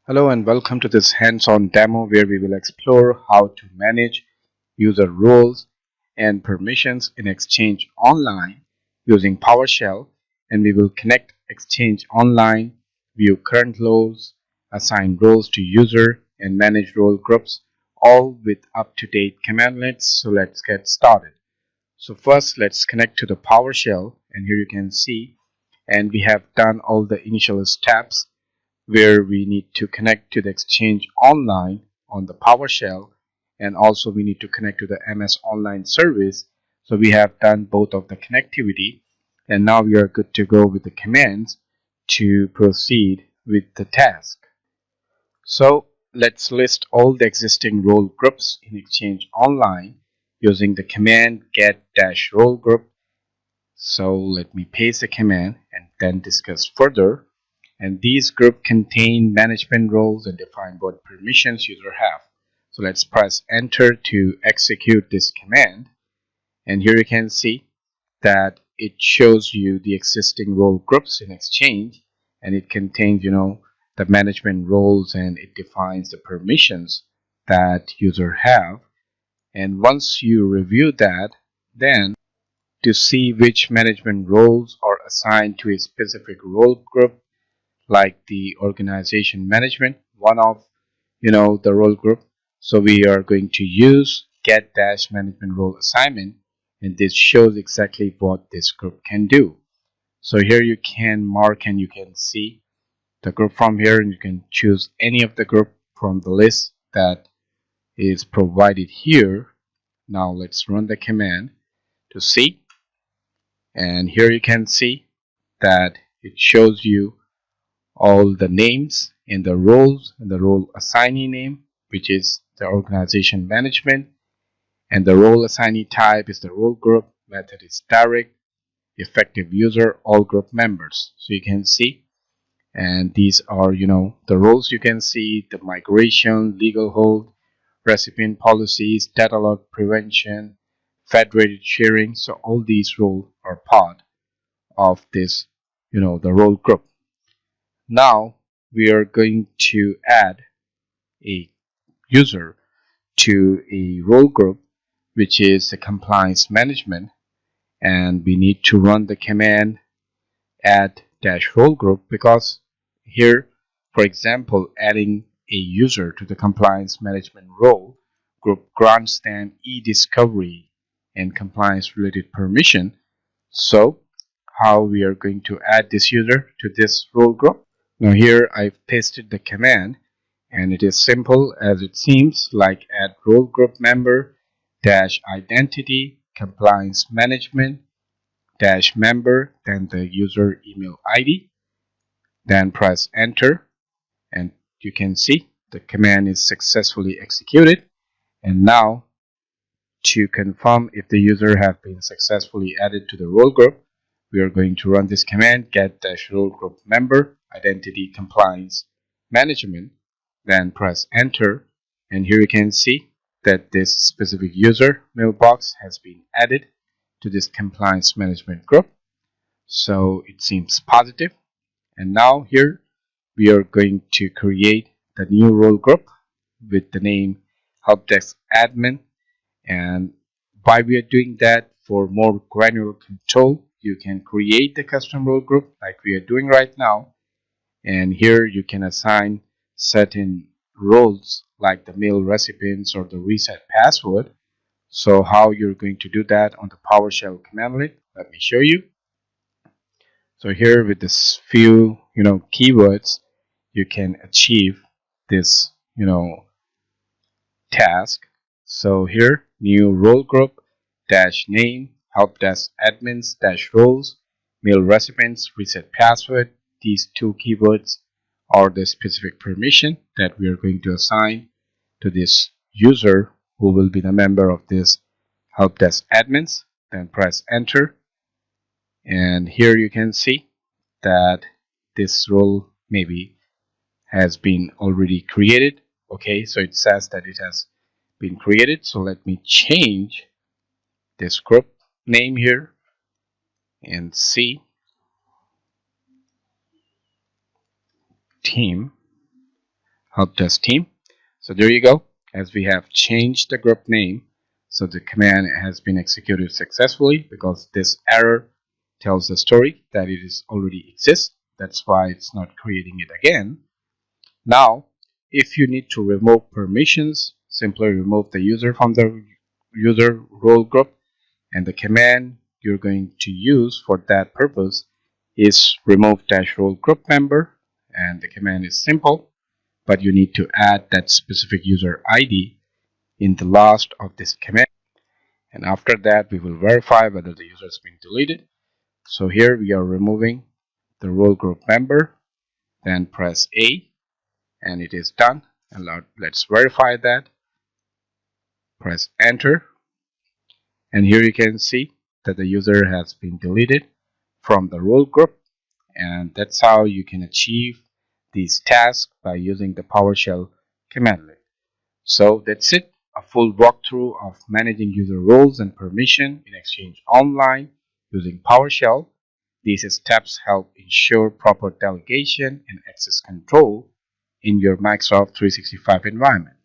Hello and welcome to this hands-on demo where we will explore how to manage user roles and permissions in Exchange Online using PowerShell, and we will connect Exchange Online, view current roles, assign roles to user and manage role groups, all with up-to-date commandlets. So let's get started. So first let's connect to the PowerShell, and here you can see and we have done all the initial steps where we need to connect to the Exchange Online on the PowerShell, and also we need to connect to the MS Online service. So we have done both of the connectivity, and now we are good to go with the commands to proceed with the task. So let's list all the existing role groups in Exchange Online using the command get-role group. So let me paste the command and then discuss further. And these groups contain management roles and define what permissions user have. So let's press enter to execute this command, and here you can see that it shows you the existing role groups in Exchange, and it contains the management roles, and it defines the permissions that user have. And once you review that, then to see which management roles are assigned to a specific role group, like the organization management, one of the role group. So we are going to use Get-ManagementRoleAssignment, and this shows exactly what this group can do. So here you can mark and you can see the group from here, and you can choose any of the group from the list that is provided here. Now let's run the command to see, and here you can see that it shows you all the names in the roles and the role assignee name, which is the organization management, and the role assignee type is the role group, method is direct, effective user, all group members. So you can see, and these are the roles. You can see the migration, legal hold, recipient policies, data log prevention, federated sharing. So all these roles are part of this the role group. Now we are going to add a user to a role group, which is the compliance management, and we need to run the command add-role group, because here, for example, adding a user to the compliance management role group grants them e-discovery and compliance related permission. So how we are going to add this user to this role group? Now here I've pasted the command, and it is simple as it seems, like add role group member dash identity compliance management dash member, then the user email ID, then press enter, and you can see the command is successfully executed. And now to confirm if the user have been successfully added to the role group, we are going to run this command get-role group member identity compliance management, then press enter, and here you can see that this specific user mailbox has been added to this compliance management group. So it seems positive. And now here we are going to create the new role group with the name helpdesk admin. And why we are doing that, for more granular control, you can create the custom role group like we are doing right now, and here you can assign certain roles like the mail recipients or the reset password. So how you're going to do that on the PowerShell commandlet, let me show you. So here with this few keywords, you can achieve this task. So here, new role group dash name help desk admins dash roles mail recipients reset password. These two keywords are the specific permission that we are going to assign to this user who will be the member of this help desk admins. Then press enter, and here you can see that this role maybe has been already created. Okay, so it says that it has been created. So let me change this group name here and see team. help desk team. So there you go. As we have changed the group name, so the command has been executed successfully because this error tells the story that it is already exists. That's why it's not creating it again. Now, if you need to remove permissions, simply remove the user from the user role group, and the command you're going to use for that purpose is remove-role group member, and the command is simple, but you need to add that specific user ID in the last of this command. And after that, we will verify whether the user has been deleted. So here we are removing the role group member, then press A, and it is done. And let's verify that. Press enter, and here you can see that the user has been deleted from the role group. And that's how you can achieve these tasks by using the PowerShell commandlet. So that's it, a full walkthrough of managing user roles and permission in Exchange Online using PowerShell. These steps help ensure proper delegation and access control in your Microsoft 365 environment.